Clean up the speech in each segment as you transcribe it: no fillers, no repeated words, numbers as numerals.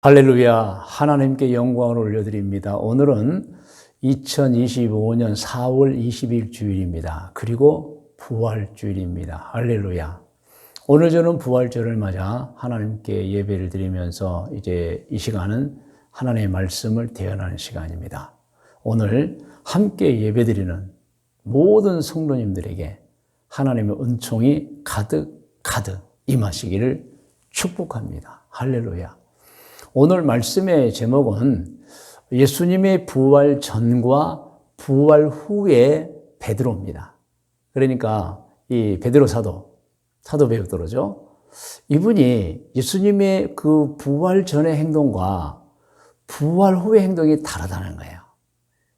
할렐루야, 하나님께 영광을 올려드립니다. 오늘은 2025년 4월 20일 주일입니다. 그리고 부활주일입니다. 할렐루야. 오늘 저는 부활절을 맞아 하나님께 예배를 드리면서 이제 이 시간은 하나님의 말씀을 대언하는 시간입니다. 오늘 함께 예배드리는 모든 성도님들에게 하나님의 은총이 가득 임하시기를 축복합니다. 할렐루야. 오늘 말씀의 제목은 예수님의 부활 전과 부활 후의 베드로입니다. 그러니까 이 베드로 사도 베드로죠. 이분이 예수님의 그 부활 전의 행동과 부활 후의 행동이 다르다는 거예요.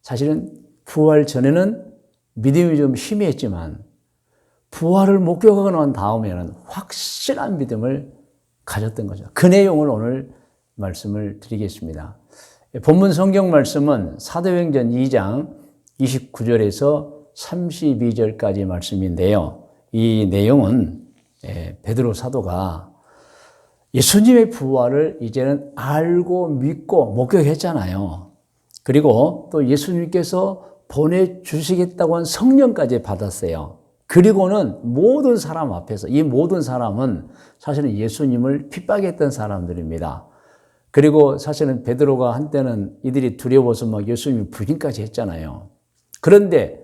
사실은 부활 전에는 믿음이 좀 희미했지만 부활을 목격하고 난 다음에는 확실한 믿음을 가졌던 거죠. 그 내용을 오늘 말씀을 드리겠습니다. 본문 성경 말씀은 사도행전 2장 29절에서 32절까지 말씀인데요. 이 내용은 베드로 사도가 예수님의 부활을 이제는 알고 믿고 목격했잖아요. 그리고 또 예수님께서 보내주시겠다고 한 성령까지 받았어요. 그리고는 모든 사람 앞에서, 이 모든 사람은 사실은 예수님을 핍박했던 사람들입니다. 그리고 사실은 베드로가 한때는 이들이 두려워서 막 예수님 부인까지 했잖아요. 그런데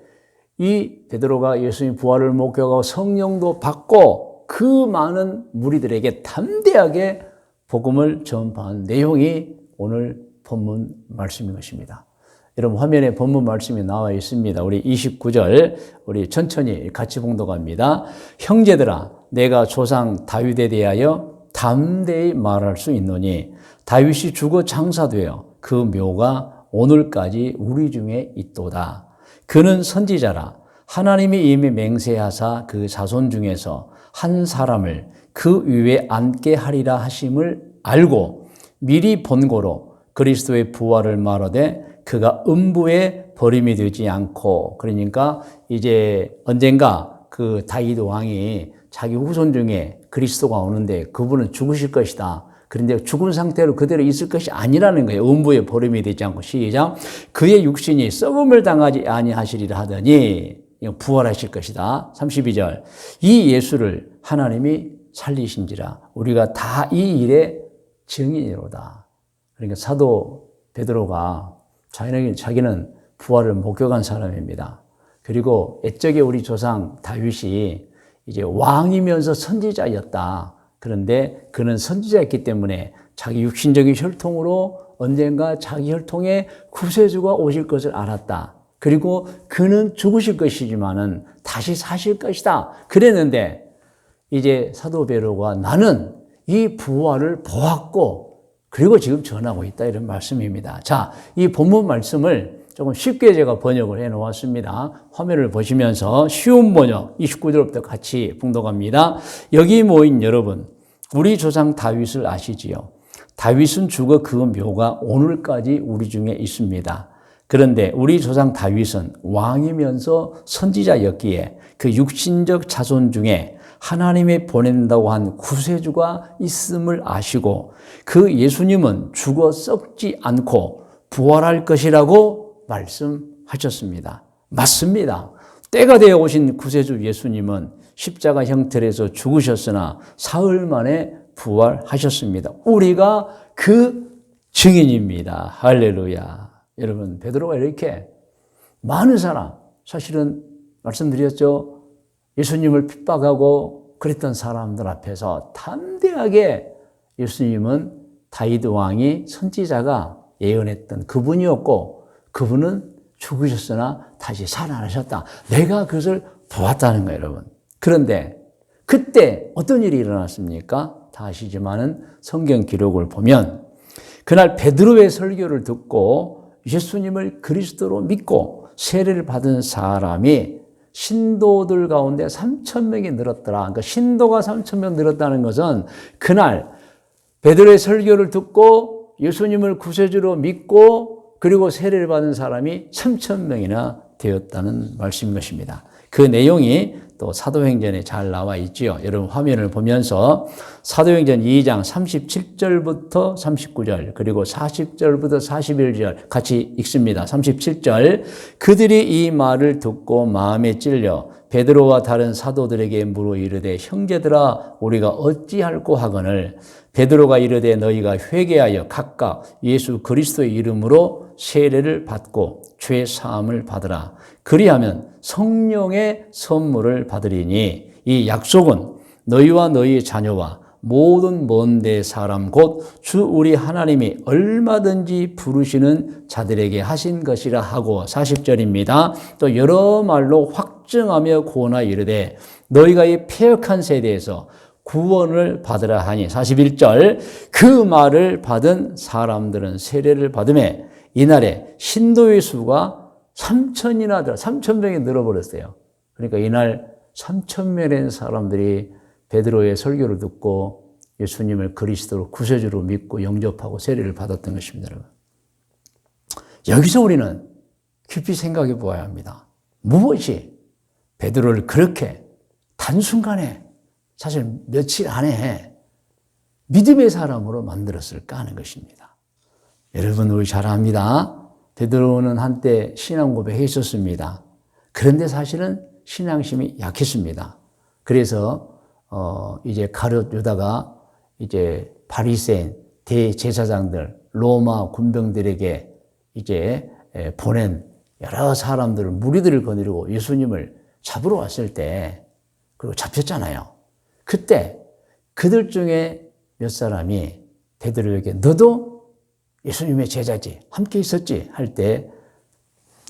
이 베드로가 예수님 부활을 목격하고 성령도 받고 그 많은 무리들에게 담대하게 복음을 전파한 내용이 오늘 본문 말씀인 것입니다. 여러분 화면에 본문 말씀이 나와 있습니다. 우리 29절 우리 천천히 같이 봉독합니다. 형제들아 내가 조상 다윗에 대하여 담대히 말할 수 있노니 다윗이 죽어 장사되어 그 묘가 오늘까지 우리 중에 있도다. 그는 선지자라 하나님이 이미 맹세하사 그 자손 중에서 한 사람을 그 위에 앉게 하리라 하심을 알고 미리 본고로 그리스도의 부활을 말하되 그가 음부에 버림이 되지 않고, 그러니까 이제 언젠가 그 다윗 왕이 자기 후손 중에 그리스도가 오는데 그분은 죽으실 것이다. 그런데 죽은 상태로 그대로 있을 것이 아니라는 거예요. 음부에 버림이 되지 않고. 시작. 그의 육신이 썩음을 당하지 아니하시리라 하더니 부활하실 것이다. 32절. 이 예수를 하나님이 살리신지라 우리가 다 이 일의 증인이로다. 그러니까 사도 베드로가 자기는 부활을 목격한 사람입니다. 그리고 옛적에 우리 조상 다윗이 이제 왕이면서 선지자였다. 그런데 그는 선지자였기 때문에 자기 육신적인 혈통으로 언젠가 자기 혈통에 구세주가 오실 것을 알았다. 그리고 그는 죽으실 것이지만은 다시 사실 것이다. 그랬는데 이제 사도 베드로가 나는 이 부활을 보았고 그리고 지금 전하고 있다 이런 말씀입니다. 자, 이 본문 말씀을 조금 쉽게 제가 번역을 해 놓았습니다. 화면을 보시면서 쉬운 번역 29절부터 같이 봉독합니다. 여기 모인 여러분, 우리 조상 다윗을 아시지요? 다윗은 죽어 그 묘가 오늘까지 우리 중에 있습니다. 그런데 우리 조상 다윗은 왕이면서 선지자였기에 그 육신적 자손 중에 하나님이 보낸다고 한 구세주가 있음을 아시고 그 예수님은 죽어 썩지 않고 부활할 것이라고 말씀하셨습니다. 맞습니다. 때가 되어 오신 구세주 예수님은 십자가 형틀에서 죽으셨으나 사흘 만에 부활하셨습니다. 우리가 그 증인입니다. 할렐루야. 여러분 베드로가 이렇게 많은 사람, 사실은 말씀드렸죠. 예수님을 핍박하고 그랬던 사람들 앞에서 담대하게 예수님은 다윗 왕이 선지자가 예언했던 그분이었고 그분은 죽으셨으나 다시 살아나셨다. 내가 그것을 보았다는 거예요, 여러분. 그런데 그때 어떤 일이 일어났습니까? 다 아시지만은 성경 기록을 보면 그날 베드로의 설교를 듣고 예수님을 그리스도로 믿고 세례를 받은 사람이 신도들 가운데 3,000명이 늘었더라. 그러니까 신도가 3,000명 늘었다는 것은 그날 베드로의 설교를 듣고 예수님을 구세주로 믿고 그리고 세례를 받은 사람이 3,000명이나 되었다는 말씀인 것입니다. 그 내용이 또 사도행전에 잘 나와 있지요. 여러분 화면을 보면서 사도행전 2장 37절부터 39절 그리고 40절부터 41절 같이 읽습니다. 37절 그들이 이 말을 듣고 마음에 찔려 베드로와 다른 사도들에게 물어 이르되 형제들아 우리가 어찌할꼬 하거늘 베드로가 이르되 너희가 회개하여 각각 예수 그리스도의 이름으로 세례를 받고 죄 사함을 받으라. 그리하면 성령의 선물을 받으리니 이 약속은 너희와 너희의 자녀와 모든 먼데 사람 곧 주 우리 하나님이 얼마든지 부르시는 자들에게 하신 것이라 하고 40절입니다. 또 여러 말로 확증하며 고나 이르되 너희가 이 패역한 세대에서 구원을 받으라 하니 41절 그 말을 받은 사람들은 세례를 받음에 이날에 신도의 수가 3,000명이 늘어버렸어요. 그러니까 이날 3,000명의 된 사람들이 베드로의 설교를 듣고 예수님을 그리스도로 구세주로 믿고 영접하고 세례를 받았던 것입니다. 여러분. 여기서 우리는 깊이 생각해 보아야 합니다. 무엇이 베드로를 그렇게 단순간에 사실 며칠 안에 믿음의 사람으로 만들었을까 하는 것입니다. 여러분 우리 잘 압니다. 베드로는 한때 신앙 고백했었습니다. 그런데 사실은 신앙심이 약했습니다. 그래서 이제 가룟 유다가 이제 바리새인 대제사장들 로마 군병들에게 이제 보낸 여러 사람들을 무리들을 거느리고 예수님을 잡으러 왔을 때 그리고 잡혔잖아요. 그때 그들 중에 몇 사람이 베드로에게 너도 예수님의 제자지 함께 있었지 할 때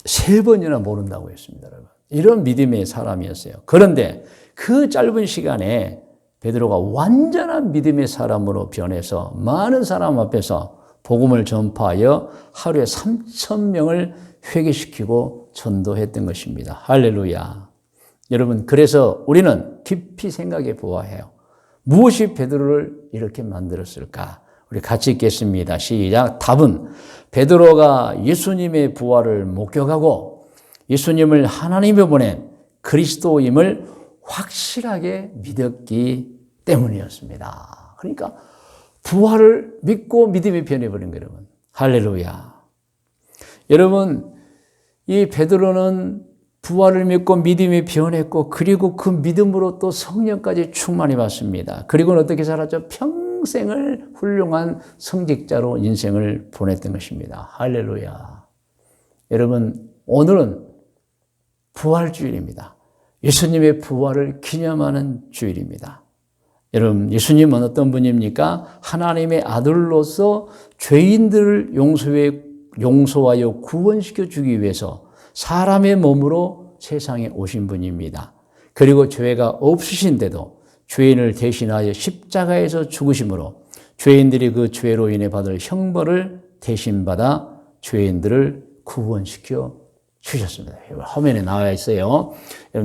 3번이나 모른다고 했습니다. 여러분. 이런 믿음의 사람이었어요. 그런데 그 짧은 시간에 베드로가 완전한 믿음의 사람으로 변해서 많은 사람 앞에서 복음을 전파하여 하루에 3,000명을 회개시키고 전도했던 것입니다. 할렐루야. 여러분 그래서 우리는 깊이 생각해 보아야 해요. 무엇이 베드로를 이렇게 만들었을까? 우리 같이 읽겠습니다. 시작. 답은 베드로가 예수님의 부활을 목격하고 예수님을 하나님이 보낸 그리스도임을 확실하게 믿었기 때문이었습니다. 그러니까 부활을 믿고 믿음이 변해버린 거예요. 여러분. 할렐루야. 여러분 이 베드로는 부활을 믿고 믿음이 변했고 그리고 그 믿음으로 또 성령까지 충만히 받습니다. 그리고는 어떻게 살았죠? 평생을 훌륭한 성직자로 인생을 보냈던 것입니다. 할렐루야. 여러분 오늘은 부활주일입니다. 예수님의 부활을 기념하는 주일입니다. 여러분 예수님은 어떤 분입니까? 하나님의 아들로서 죄인들을 용서하여 구원시켜 주기 위해서 사람의 몸으로 세상에 오신 분입니다. 그리고 죄가 없으신데도 죄인을 대신하여 십자가에서 죽으심으로 죄인들이 그 죄로 인해 받을 형벌을 대신받아 죄인들을 구원시켜 주셨습니다. 화면에 나와 있어요.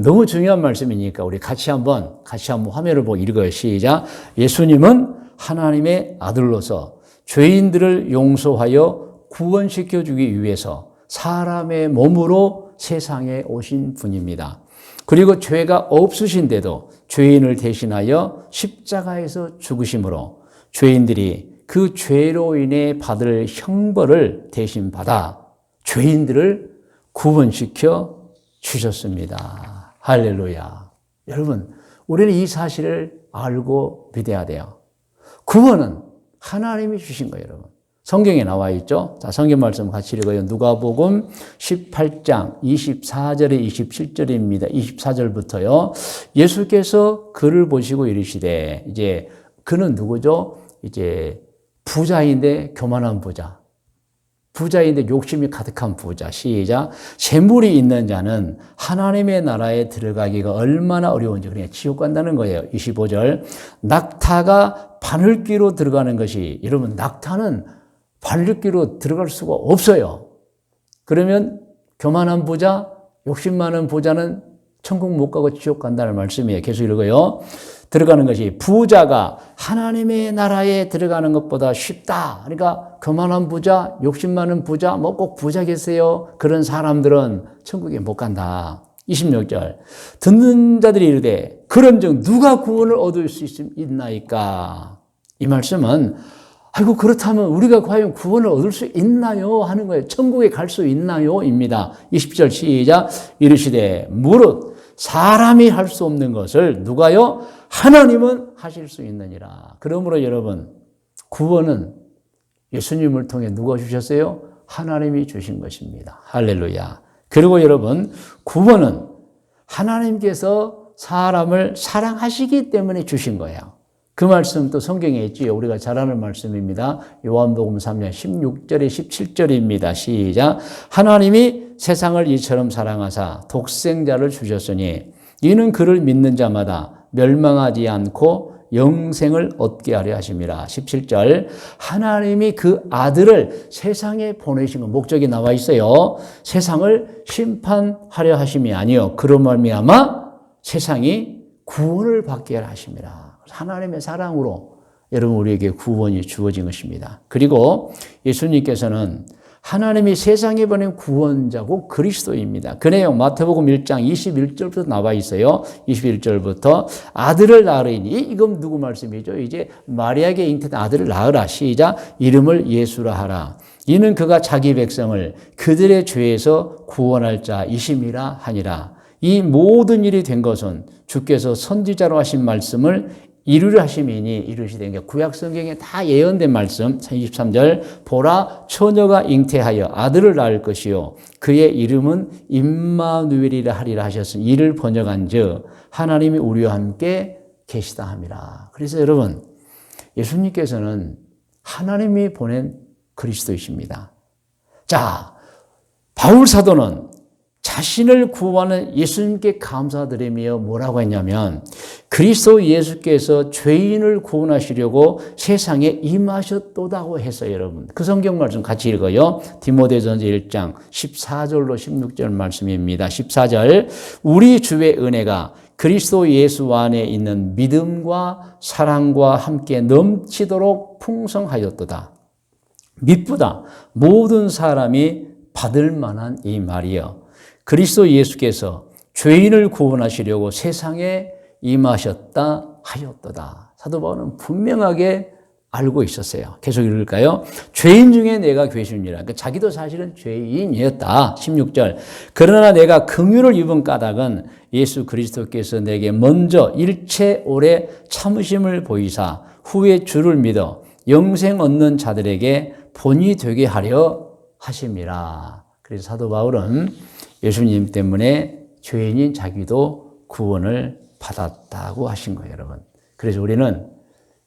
너무 중요한 말씀이니까 우리 같이 한번 화면을 보고 읽어요. 시작. 예수님은 하나님의 아들로서 죄인들을 용서하여 구원시켜 주기 위해서 사람의 몸으로 세상에 오신 분입니다. 그리고 죄가 없으신데도 죄인을 대신하여 십자가에서 죽으심으로 죄인들이 그 죄로 인해 받을 형벌을 대신 받아 죄인들을 구원시켜 주셨습니다. 할렐루야. 여러분, 우리는 이 사실을 알고 믿어야 돼요. 구원은 하나님이 주신 거예요, 여러분. 성경에 나와 있죠? 자, 성경 말씀 같이 읽어요. 누가복음 18장 24절에 27절입니다. 24절부터요. 예수께서 그를 보시고 이르시되, 이제 그는 누구죠? 이제 부자인데 교만한 부자. 부자인데 욕심이 가득한 부자. 시작. 재물이 있는 자는 하나님의 나라에 들어가기가 얼마나 어려운지 그냥 지옥 간다는 거예요. 25절. 낙타가 바늘귀로 들어가는 것이, 여러분 낙타는 바늘귀로 들어갈 수가 없어요. 그러면 교만한 부자, 욕심 많은 부자는 천국 못 가고 지옥 간다는 말씀이에요. 계속 읽어요. 들어가는 것이 부자가 하나님의 나라에 들어가는 것보다 쉽다. 그러니까 교만한 부자, 욕심 많은 부자, 뭐 꼭 부자겠어요. 그런 사람들은 천국에 못 간다. 26절. 듣는 자들이 이르되 그런즉 누가 구원을 얻을 수 있나이까? 이 말씀은 아이고 그렇다면 우리가 과연 구원을 얻을 수 있나요? 하는 거예요. 천국에 갈 수 있나요? 입니다. 20절 시작. 이르시되 무릇 사람이 할 수 없는 것을 누가요? 하나님은 하실 수 있느니라. 그러므로 여러분 구원은 예수님을 통해 누가 주셨어요? 하나님이 주신 것입니다. 할렐루야. 그리고 여러분 구원은 하나님께서 사람을 사랑하시기 때문에 주신 거예요. 그 말씀도 성경에 있지요. 우리가 잘 아는 말씀입니다. 요한복음 3장 16절에 17절입니다. 시작. 하나님이 세상을 이처럼 사랑하사 독생자를 주셨으니 이는 그를 믿는 자마다 멸망하지 않고 영생을 얻게 하려 하심이라. 17절. 하나님이 그 아들을 세상에 보내신 것, 목적이 나와 있어요. 세상을 심판하려 하심이 아니요 그로 말미암아 세상이 구원을 받게 하려 하심이라. 하나님의 사랑으로 여러분 우리에게 구원이 주어진 것입니다. 그리고 예수님께서는 하나님이 세상에 보낸 구원자고 그리스도입니다. 그 내용 마태복음 1장 21절부터 나와 있어요. 21절부터 아들을 낳으리니 이건 누구 말씀이죠? 이제 마리아에게 잉태된 아들을 낳으라. 시작. 이름을 예수라 하라. 이는 그가 자기 백성을 그들의 죄에서 구원할 자이심이라 하니라. 이 모든 일이 된 것은 주께서 선지자로 하신 말씀을 이루려 하심이니 이르시되 구약 성경에 다 예언된 말씀 23절 보라 처녀가 잉태하여 아들을 낳을 것이요 그의 이름은 임마누엘이라 하리라 하셨으니 이를 번역한즉 하나님이 우리와 함께 계시다 함이라. 그래서 여러분 예수님께서는 하나님이 보낸 그리스도이십니다. 자, 바울 사도는 자신을 구원하는 예수님께 감사드리며 뭐라고 했냐면 그리스도 예수께서 죄인을 구원하시려고 세상에 임하셨도다고 했어요. 여러분 그 성경 말씀 같이 읽어요. 디모데전서 1장 14절로 16절 말씀입니다. 14절 우리 주의 은혜가 그리스도 예수 안에 있는 믿음과 사랑과 함께 넘치도록 풍성하였도다. 미쁘다 모든 사람이 받을 만한 이 말이요 그리스도 예수께서 죄인을 구원하시려고 세상에 임하셨다 하였도다. 사도 바울은 분명하게 알고 있었어요. 계속 읽을까요? 죄인 중에 내가 괴순이라. 그러니까 자기도 사실은 죄인이었다. 16절. 그러나 내가 긍휼을 입은 까닭은 예수 그리스도께서 내게 먼저 일체 오래 참으심을 보이사 후에 주를 믿어 영생 얻는 자들에게 본이 되게 하려 하심이라. 그래서 사도 바울은 예수님 때문에 죄인인 자기도 구원을 받았다고 하신 거예요, 여러분. 그래서 우리는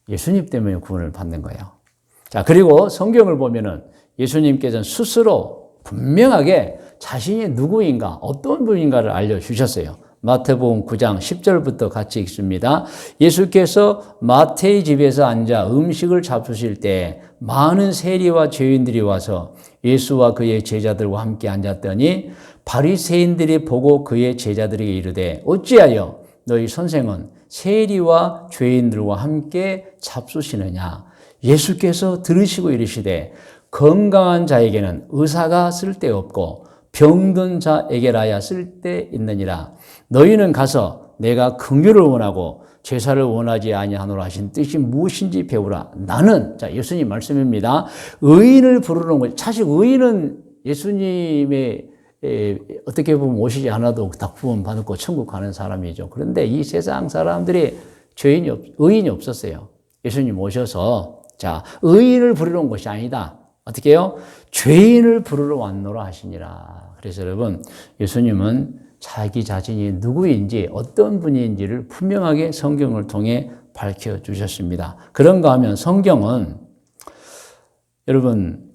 예수님 때문에 구원을 받는 거예요. 자, 그리고 성경을 보면은 예수님께서는 스스로 분명하게 자신이 누구인가, 어떤 분인가를 알려주셨어요. 마태복음 9장 10절부터 같이 읽습니다. 예수께서 마태의 집에서 앉아 음식을 잡수실 때 많은 세리와 죄인들이 와서 예수와 그의 제자들과 함께 앉았더니 바리새인들이 보고 그의 제자들에게 이르되 어찌하여 너희 선생은 세리와 죄인들과 함께 잡수시느냐. 예수께서 들으시고 이르시되 건강한 자에게는 의사가 쓸데없고 병든 자에게라야 쓸데있느니라. 너희는 가서 내가 긍휼을 원하고 제사를 원하지 아니하노라 하신 뜻이 무엇인지 배우라. 나는, 자, 예수님 말씀입니다. 의인을 부르는 거예요. 사실 의인은 예수님의 어떻게 보면 오시지 않아도 다 구원 받고 천국 가는 사람이죠. 그런데 이 세상 사람들이 의인이 없었어요. 예수님 오셔서, 자, 의인을 부르러 온 것이 아니다. 어떻게 해요? 죄인을 부르러 왔노라 하시니라. 그래서 여러분, 예수님은 자기 자신이 누구인지 어떤 분인지를 분명하게 성경을 통해 밝혀주셨습니다. 그런가 하면 성경은 여러분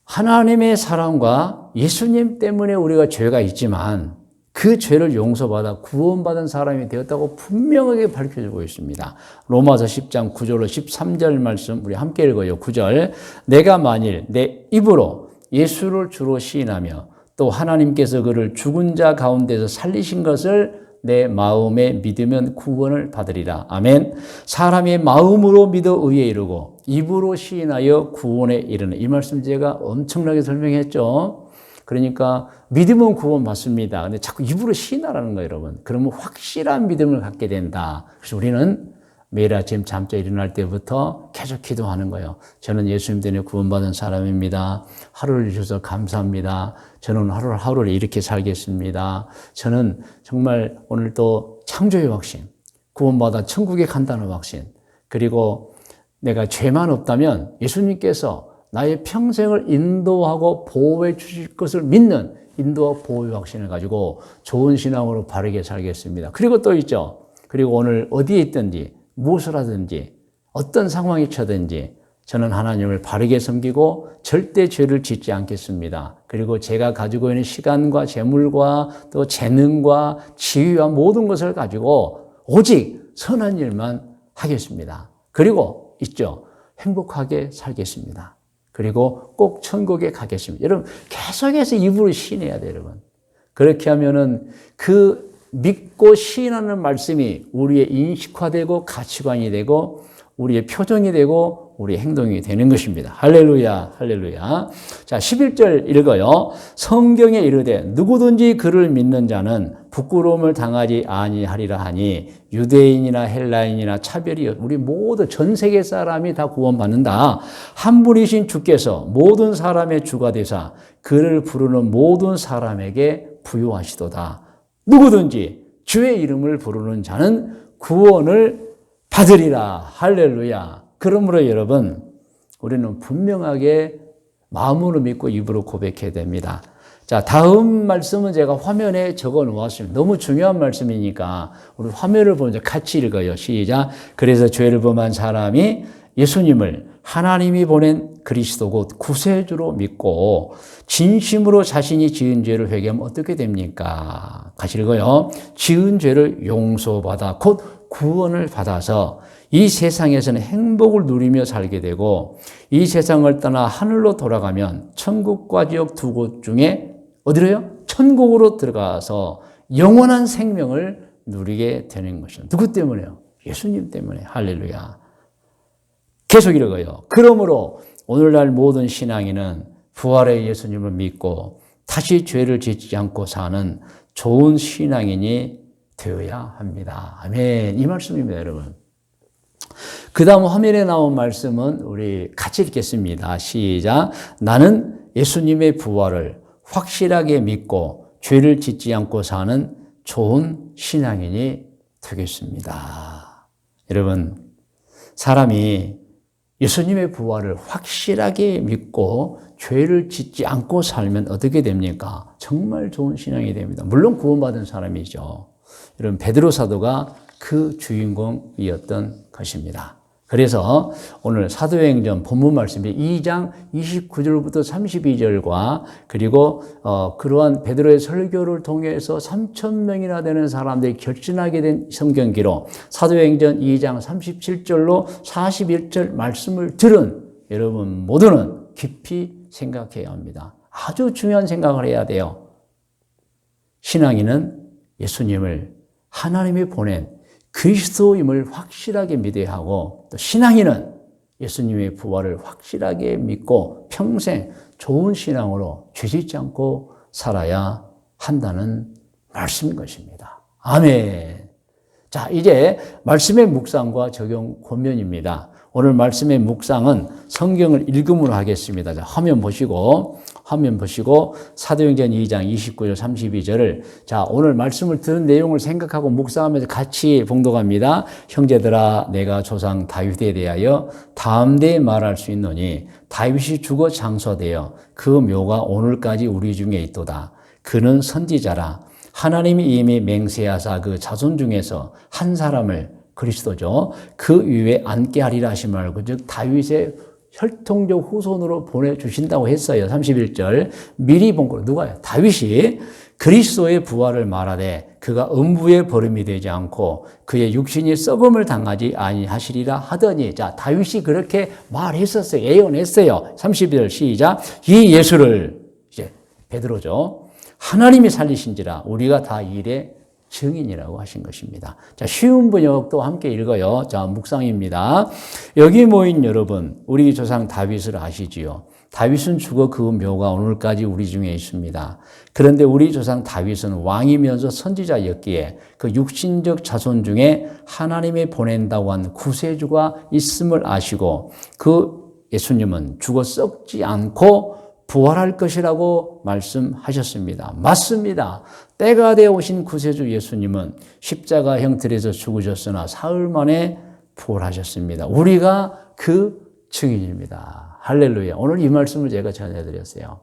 하나님의 사랑과 예수님 때문에 우리가 죄가 있지만 그 죄를 용서받아 구원받은 사람이 되었다고 분명하게 밝혀주고 있습니다. 로마서 10장 9절로 13절 말씀 우리 함께 읽어요. 9절 내가 만일 내 입으로 예수를 주로 시인하며 또 하나님께서 그를 죽은 자 가운데서 살리신 것을 내 마음에 믿으면 구원을 받으리라. 아멘. 사람이 마음으로 믿어 의에 이르고 입으로 시인하여 구원에 이르는 이 말씀 제가 엄청나게 설명했죠. 그러니까 믿음은 구원받습니다. 근데 자꾸 입으로 시인하라는 거예요, 여러분. 그러면 확실한 믿음을 갖게 된다. 그래서 우리는 매일 아침 잠자 일어날 때부터 계속 기도하는 거예요. 저는 예수님 때문에 구원받은 사람입니다. 하루를 주셔서 감사합니다. 저는 하루를 이렇게 살겠습니다. 저는 정말 오늘 또 창조의 확신, 구원받아 천국에 간다는 확신, 그리고 내가 죄만 없다면 예수님께서 나의 평생을 인도하고 보호해 주실 것을 믿는 인도와 보호의 확신을 가지고 좋은 신앙으로 바르게 살겠습니다. 그리고 또 있죠. 그리고 오늘 어디에 있든지 무엇을 하든지 어떤 상황이 처든지 저는 하나님을 바르게 섬기고 절대 죄를 짓지 않겠습니다. 그리고 제가 가지고 있는 시간과 재물과 또 재능과 지위와 모든 것을 가지고 오직 선한 일만 하겠습니다. 그리고 있죠. 행복하게 살겠습니다. 그리고 꼭 천국에 가겠습니다. 여러분 계속해서 입으로 시인해야 돼요, 여러분. 그렇게 하면은 그 믿고 시인하는 말씀이 우리의 인식화되고 가치관이 되고 우리의 표정이 되고 우리의 행동이 되는 것입니다. 할렐루야, 할렐루야. 자, 11절 읽어요. 성경에 이르되 누구든지 그를 믿는 자는 부끄러움을 당하지 아니하리라 하니 유대인이나 헬라인이나 차별이 우리 모두 전 세계 사람이 다 구원받는다. 한 분이신 주께서 모든 사람의 주가 되사 그를 부르는 모든 사람에게 부요하시도다. 누구든지 주의 이름을 부르는 자는 구원을 받으리라. 할렐루야. 그러므로 여러분, 우리는 분명하게 마음으로 믿고 입으로 고백해야 됩니다. 자, 다음 말씀은 제가 화면에 적어 놓았습니다. 너무 중요한 말씀이니까 우리 화면을 보면서 같이 읽어요. 시작. 그래서 죄를 범한 사람이 예수님을 하나님이 보낸 그리스도 곧 구세주로 믿고 진심으로 자신이 지은 죄를 회개하면 어떻게 됩니까? 같이 읽어요. 지은 죄를 용서받아 곧 구원을 받아서 이 세상에서는 행복을 누리며 살게 되고 이 세상을 떠나 하늘로 돌아가면 천국과 지옥 두 곳 중에 어디로요? 천국으로 들어가서 영원한 생명을 누리게 되는 것이죠. 누구 때문에요? 예수님 때문에. 할렐루야. 계속 읽어요. 그러므로 오늘날 모든 신앙인은 부활의 예수님을 믿고 다시 죄를 짓지 않고 사는 좋은 신앙인이 되어야 합니다. 아멘. 이 말씀입니다, 여러분. 그 다음 화면에 나온 말씀은 우리 같이 읽겠습니다. 시작. 나는 예수님의 부활을 확실하게 믿고 죄를 짓지 않고 사는 좋은 신앙인이 되겠습니다. 여러분, 사람이 예수님의 부활을 확실하게 믿고 죄를 짓지 않고 살면 어떻게 됩니까? 정말 좋은 신앙이 됩니다. 물론 구원받은 사람이죠. 여러분, 베드로 사도가 그 주인공이었던 것입니다. 그래서 오늘 사도행전 본문 말씀이 2장 29절부터 32절과 그리고 그러한 베드로의 설교를 통해서 3,000명이나 되는 사람들이 결진하게 된 성경 기록 사도행전 2장 37절로 41절 말씀을 들은 여러분 모두는 깊이 생각해야 합니다. 아주 중요한 생각을 해야 돼요. 신앙인은 예수님을 하나님이 보낸 그리스도임을 확실하게 믿어야 하고 또 신앙인은 예수님의 부활을 확실하게 믿고 평생 좋은 신앙으로 죄짓지 않고 살아야 한다는 말씀인 것입니다. 아멘. 자, 이제 말씀의 묵상과 적용 권면입니다. 오늘 말씀의 묵상은 성경을 읽음으로 하겠습니다. 자, 화면 보시고 사도행전 2장 29절 32절을 자, 오늘 말씀을 들은 내용을 생각하고 묵상하면서 같이 봉독합니다. 형제들아 내가 조상 다윗에 대하여 다음대에 말할 수 있노니 다윗이 죽어 장사되어 그 묘가 오늘까지 우리 중에 있도다. 그는 선지자라 하나님이 이미 맹세하사 그 자손 중에서 한 사람을 그리스도죠. 그 위에 앉게 하리라 하신 말고 즉 다윗의 혈통적 후손으로 보내주신다고 했어요. 31절 미리 본 거 누가요? 다윗이 그리스도의 부활을 말하되 그가 음부의 버림이 되지 않고 그의 육신이 썩음을 당하지 아니하시리라 하더니 자 다윗이 그렇게 말했었어요. 예언했어요. 31절 시작 이 예수를 이제 베드로죠. 하나님이 살리신지라 우리가 다 일에 증인이라고 하신 것입니다. 자, 쉬운 번역도 함께 읽어요. 자, 묵상입니다. 여기 모인 여러분, 우리 조상 다윗을 아시지요? 다윗은 죽어 그 묘가 오늘까지 우리 중에 있습니다. 그런데 우리 조상 다윗은 왕이면서 선지자였기에 그 육신적 자손 중에 하나님이 보낸다고 한 구세주가 있음을 아시고 그 예수님은 죽어 썩지 않고 부활할 것이라고 말씀하셨습니다. 맞습니다. 때가 되어 오신 구세주 예수님은 십자가 형틀에서 죽으셨으나 사흘 만에 부활하셨습니다. 우리가 그 증인입니다. 할렐루야. 오늘 이 말씀을 제가 전해드렸어요.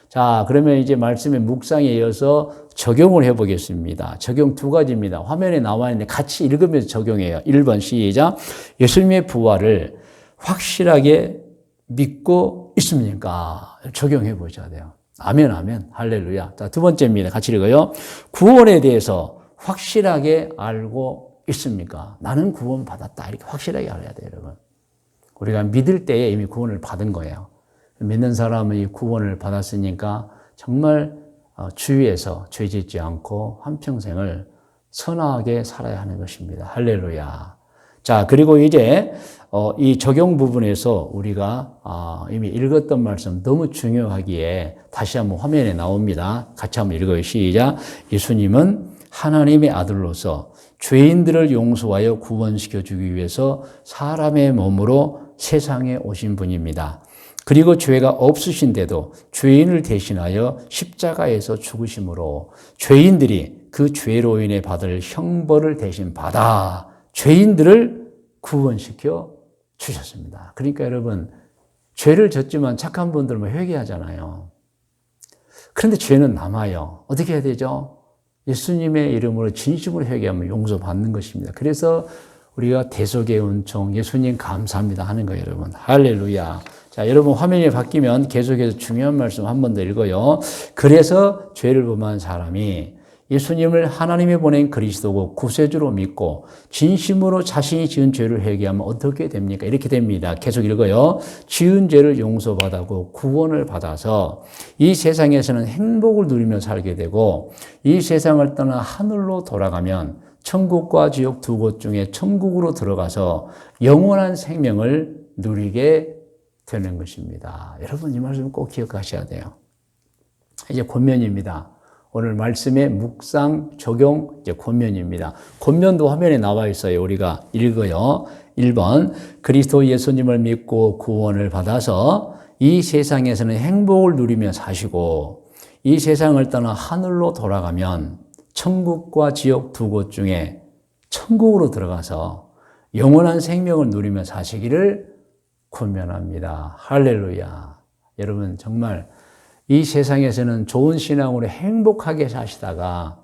자, 그러면 이제 말씀의 묵상에 이어서 적용을 해보겠습니다. 적용 두 가지입니다. 화면에 나와 있는데 같이 읽으면서 적용해요. 1번 시작. 예수님의 부활을 확실하게 믿고 있습니까? 적용해 보셔야 돼요. 아멘, 아멘. 할렐루야. 자, 두 번째입니다. 같이 읽어요. 구원에 대해서 확실하게 알고 있습니까? 나는 구원 받았다. 이렇게 확실하게 알아야 돼요, 여러분. 우리가 믿을 때에 이미 구원을 받은 거예요. 믿는 사람은 이 구원을 받았으니까 정말 주위에서 죄 짓지 않고 한평생을 선하게 살아야 하는 것입니다. 할렐루야. 자, 그리고 이제 이 적용 부분에서 우리가 이미 읽었던 말씀 너무 중요하기에 다시 한번 화면에 나옵니다. 같이 한번 읽어요. 시작. 예수님은 하나님의 아들로서 죄인들을 용서하여 구원시켜 주기 위해서 사람의 몸으로 세상에 오신 분입니다. 그리고 죄가 없으신데도 죄인을 대신하여 십자가에서 죽으심으로 죄인들이 그 죄로 인해 받을 형벌을 대신 받아 죄인들을 구원시켜 주셨습니다. 그러니까 여러분, 죄를 졌지만 착한 분들은 회개하잖아요. 그런데 죄는 남아요. 어떻게 해야 되죠? 예수님의 이름으로 진심으로 회개하면 용서받는 것입니다. 그래서 우리가 대속의 은총, 예수님 감사합니다 하는 거예요, 여러분. 할렐루야. 자, 여러분 화면이 바뀌면 계속해서 중요한 말씀 한 번 더 읽어요. 그래서 죄를 범한 사람이 예수님을 하나님이 보낸 그리스도고 구세주로 믿고 진심으로 자신이 지은 죄를 회개하면 어떻게 됩니까? 이렇게 됩니다. 계속 읽어요. 지은 죄를 용서받고 구원을 받아서 이 세상에서는 행복을 누리며 살게 되고 이 세상을 떠나 하늘로 돌아가면 천국과 지옥 두 곳 중에 천국으로 들어가서 영원한 생명을 누리게 되는 것입니다. 여러분 이 말씀 꼭 기억하셔야 돼요. 이제 권면입니다. 오늘 말씀의 묵상, 적용, 이제 권면입니다. 권면도 화면에 나와 있어요. 우리가 읽어요. 1번, 그리스도 예수님을 믿고 구원을 받아서 이 세상에서는 행복을 누리며 사시고 이 세상을 떠나 하늘로 돌아가면 천국과 지옥 두 곳 중에 천국으로 들어가서 영원한 생명을 누리며 사시기를 권면합니다. 할렐루야. 여러분 정말 이 세상에서는 좋은 신앙으로 행복하게 사시다가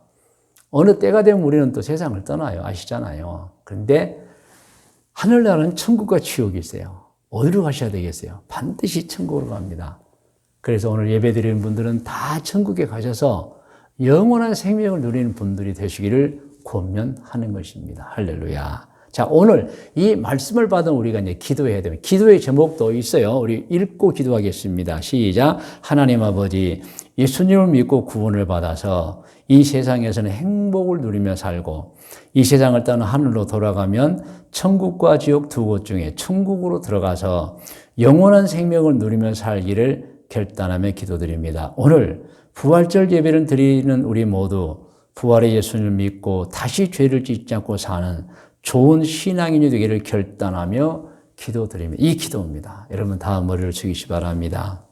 어느 때가 되면 우리는 또 세상을 떠나요. 아시잖아요. 그런데 하늘나라는 천국과 지옥이 있어요. 어디로 가셔야 되겠어요? 반드시 천국으로 갑니다. 그래서 오늘 예배드리는 분들은 다 천국에 가셔서 영원한 생명을 누리는 분들이 되시기를 권면하는 것입니다. 할렐루야. 자, 오늘 이 말씀을 받은 우리가 이제 기도해야 됩니다. 기도의 제목도 있어요. 우리 읽고 기도하겠습니다. 시작. 하나님 아버지, 예수님을 믿고 구원을 받아서 이 세상에서는 행복을 누리며 살고 이 세상을 떠나 하늘로 돌아가면 천국과 지옥 두 곳 중에 천국으로 들어가서 영원한 생명을 누리며 살기를 결단하며 기도드립니다. 오늘 부활절 예배를 드리는 우리 모두 부활의 예수님을 믿고 다시 죄를 짓지 않고 사는 좋은 신앙인이 되기를 결단하며 기도드립니다. 이 기도입니다. 여러분 다 머리를 숙이시 바랍니다.